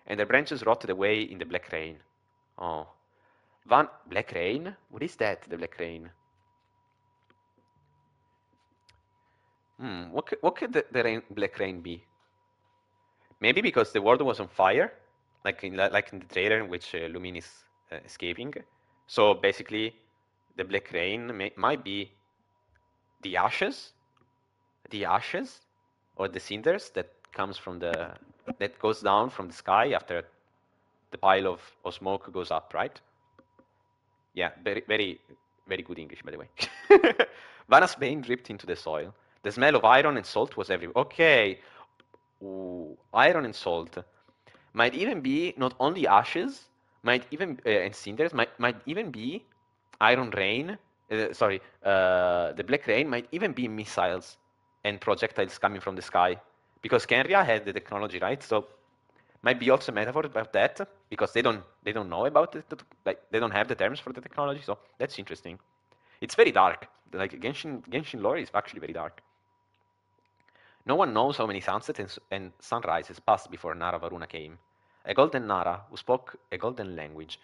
and their branches rotted away in the black rain. Oh. Black rain? What is that, the black rain? What could the black rain be? Maybe because the world was on fire, like in the trailer in which Lumin is escaping. So basically, the black rain might be the ashes, or the cinders that goes down from the sky after the pile of smoke goes up, right? Yeah, very, very, very good English, by the way. Vanna's bane dripped into the soil. The smell of iron and salt was everywhere. Okay. Ooh, iron and salt. Might even be not only ashes, might even and cinders, might even be iron rain. Sorry, the black rain might even be missiles and projectiles coming from the sky, because Kenria had the technology, right? So might be also a metaphor about that, because they don't know about it, like they don't have the terms for the technology. So that's interesting. It's very dark. Like Genshin lore is actually very dark. No one knows how many sunsets and sunrises passed before Nara Varuna came. A golden Nara who spoke a golden language.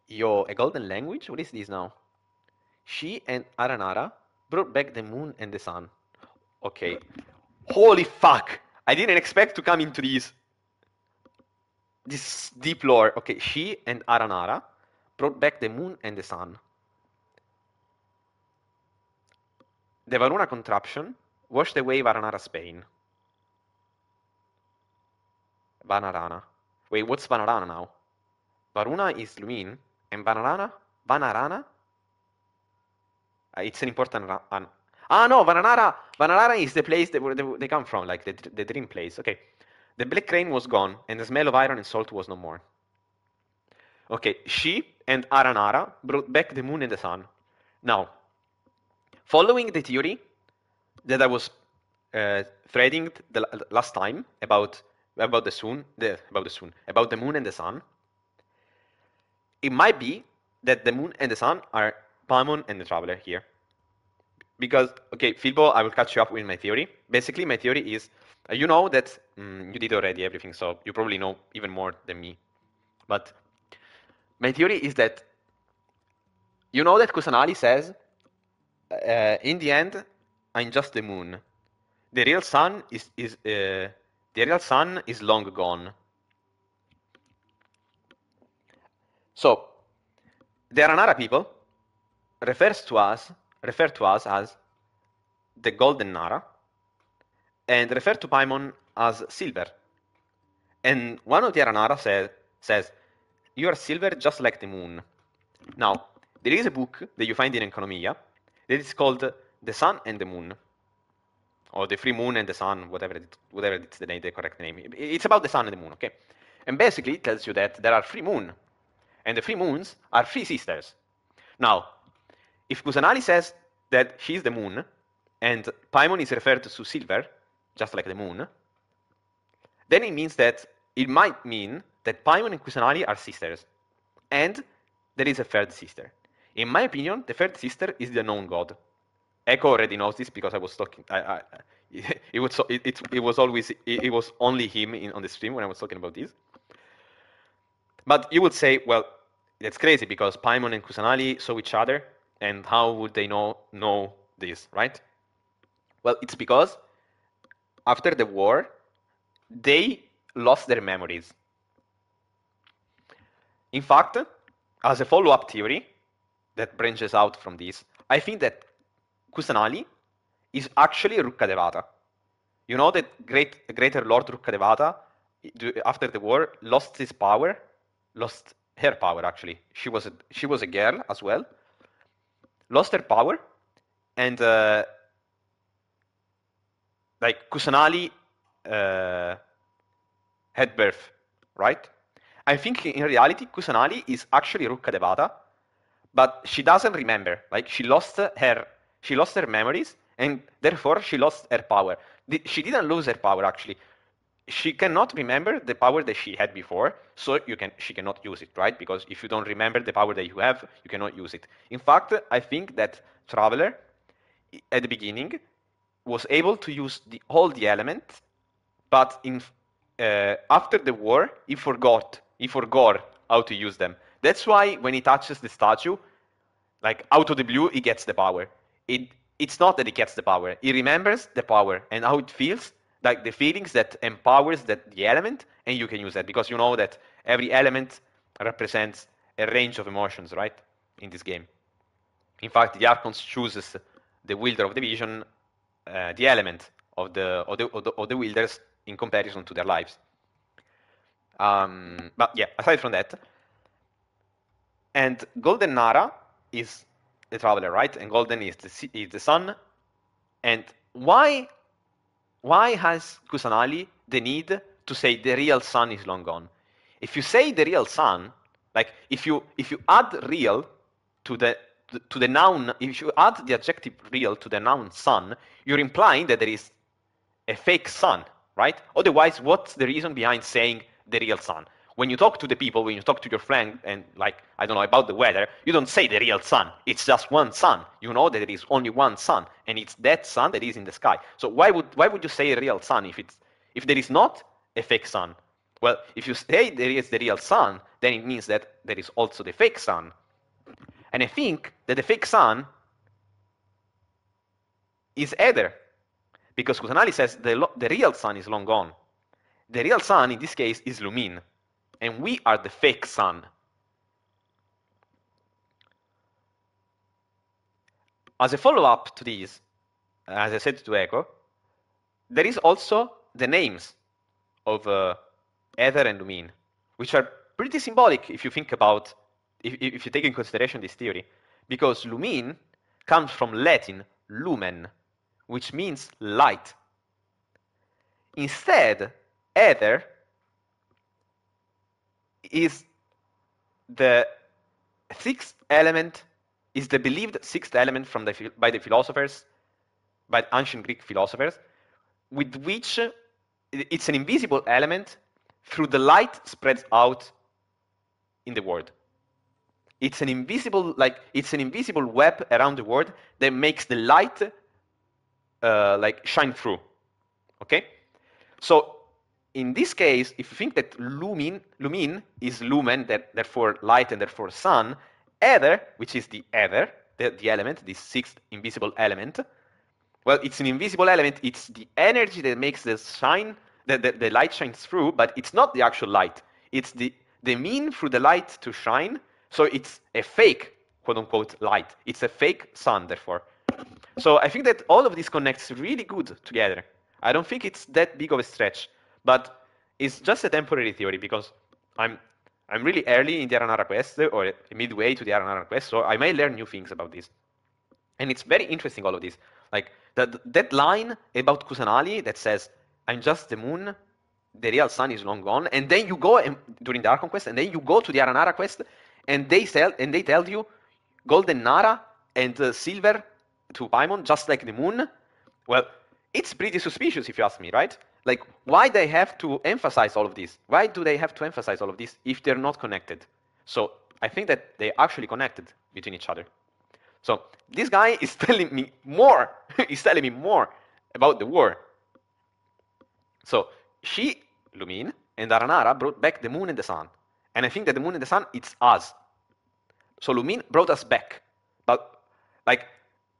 Yo, a golden language? What is this now? She and Aranara brought back the moon and the sun. Okay. Holy fuck! I didn't expect to come into this deep lore. Okay, she and Aranara brought back the moon and the sun. The Varuna contraption washed away Varanara's pain. Vanarana. Wait, what's Vanarana now? Varuna is Lumin, and Vanarana? It's an important... no, Vanarana is the place where they come from, like the dream place. Okay. The black rain was gone, and the smell of iron and salt was no more. Okay, she and Aranara brought back the moon and the sun. Now, following the theory that I was threading the last time about the moon and the sun, it might be that the moon and the sun are Paimon and the Traveler here. Because, okay, Filbo, I will catch you up with my theory. Basically, my theory is, you know that you did already everything, so you probably know even more than me. But my theory is that, you know that Kusanali says, in the end, I'm just the moon. The real sun is long gone. So, the Aranara people refer to us as the golden Nara, and refer to Paimon as silver. And one of the Aranara says, you are silver just like the moon. Now, there is a book that you find in Economia that is called The Sun and the Moon, or The Free Moon and the Sun, whatever it's the correct name. It's about the sun and the moon, okay? And basically it tells you that there are free moon, and the free moons are free sisters. Now, if Kusanali says that she's the moon, and Paimon is referred to silver, just like the moon, then it might mean that Paimon and Kusanali are sisters, and there is a third sister. In my opinion, the third sister is the known god. Echo already knows this because I was talking. It was only him on the stream when I was talking about this. But you would say, well, that's crazy because Paimon and Kusanali saw each other, and how would they know this, right? Well, it's because after the war, they lost their memories. In fact, as a follow-up theory that branches out from this, I think that Kusanali is actually Rukkadevata. You know that greater Lord Rukkadevata, after the war, lost his power, lost her power actually. She was a girl as well, lost her power, and like Kusanali had birth, right? I think in reality Kusanali is actually Rukkadevata, but she doesn't remember. Like she lost her memories, and therefore she lost her power. She didn't lose her power actually. She cannot remember the power that she had before, so she cannot use it, right? Because if you don't remember the power that you have, you cannot use it. In fact, I think that Traveler, at the beginning, was able to use all the elements, but after the war, he forgot how to use them. That's why when he touches the statue, like out of the blue, he gets the power. It's not that he gets the power. He remembers the power and how it feels, like the feelings that empowers the element, and you can use that because you know that every element represents a range of emotions, right? In this game. In fact, the Archons chooses the wielder of the vision, the element of the wielders in comparison to their lives. But yeah, aside from that, and Golden Nara is the traveler, right? And Golden is the sun. And why has Kusanali the need to say the real sun is long gone? If you say the real sun, like if you add real to the noun, if you add the adjective real to the noun sun, you're implying that there is a fake sun, right? Otherwise, what's the reason behind saying the real sun? When you talk to the people, when you talk to your friend, and like, I don't know, about the weather, you don't say the real sun. It's just one sun. You know that there is only one sun, and it's that sun that is in the sky. So why would you say a real sun if there is not a fake sun? Well, if you say there is the real sun, then it means that there is also the fake sun. And I think that the fake sun is Aether, because Kusanali says the real sun is long gone. The real sun, in this case, is Lumine, and we are the fake sun. As a follow-up to this, as I said to Echo, there is also the names of Aether and Lumine, which are pretty symbolic if you think about, if you take in consideration this theory, because Lumine comes from Latin lumen, which means light. Instead, Aether is the sixth element, is the believed sixth element by the philosophers, by ancient Greek philosophers, with which it's an invisible element through the light spreads out in the world. It's an invisible, it's an invisible web around the world that makes the light shine through. Okay? So in this case, if you think that lumine is lumen, therefore light and therefore sun, Aether, which is the Aether, the element, this sixth invisible element, well, it's an invisible element. It's the energy that makes the light shines through, but it's not the actual light. It's the mean through the light to shine. So it's a fake, quote unquote, light. It's a fake sun, therefore. So I think that all of this connects really good together. I don't think it's that big of a stretch, but it's just a temporary theory because I'm really early in the Aranara quest, or midway to the Aranara quest, so I may learn new things about this. And it's very interesting, all of this. Like, that line about Kusanali that says, I'm just the moon, the real sun is long gone, and then you go during the Archon quest, and then you go to the Aranara quest, and they tell you golden Nara and silver to Paimon, just like the moon. Well, it's pretty suspicious if you ask me, right? Like, why they have to emphasize all of this? Why do they have to emphasize all of this if they're not connected? So I think that they're actually connected between each other. So this guy is telling me more. He's telling me more about the war. So she, Lumine, and Aranara brought back the moon and the sun. And I think that the moon and the sun, it's us. So Lumine brought us back. But, like,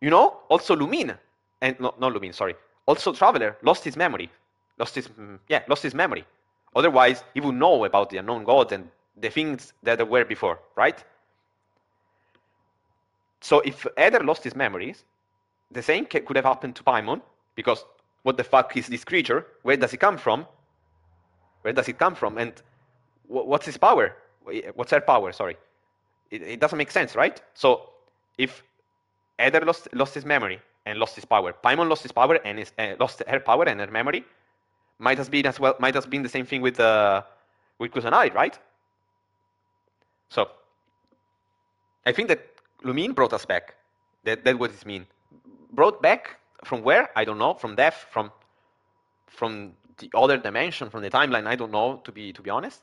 you know, also Lumine, and not Lumine, sorry, also Traveler lost his memory. Lost his memory. Otherwise, he would know about the unknown god and the things that there were before, right? So if Aether lost his memories, the same could have happened to Paimon, because what the fuck is this creature? Where does it come from? Where does it come from? And what's his power? What's her power? Sorry. It doesn't make sense, right? So if Aether lost his memory and lost his power, Paimon lost his power and lost her power and her memory, might have been the same thing with Kusanali, right? So I think that Lumine brought us back. That's what it means. Brought back from where? I don't know. From death, from the other dimension, from the timeline. I don't know, to be honest.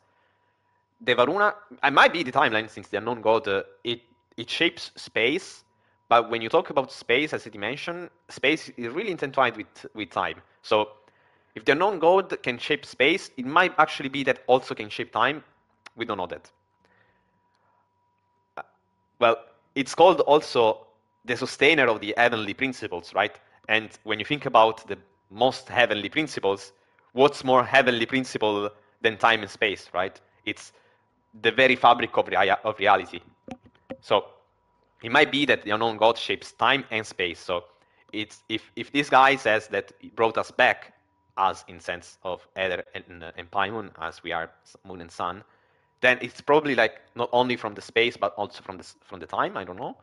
The Varuna, it might be the timeline, since the unknown god, it shapes space. But when you talk about space as a dimension, space is really intertwined with time. So If the unknown god can shape space, it might actually be that also can shape time. We don't know that. Well, it's called also the sustainer of the heavenly principles, right? And when you think about the most heavenly principles, what's more heavenly principle than time and space, right? It's the very fabric of reality. So it might be that the unknown god shapes time and space. So it's if this guy says that he brought us back, as in sense of Aether and Paimon, as we are moon and sun, then it's probably like not only from the space but also from the time. I don't know.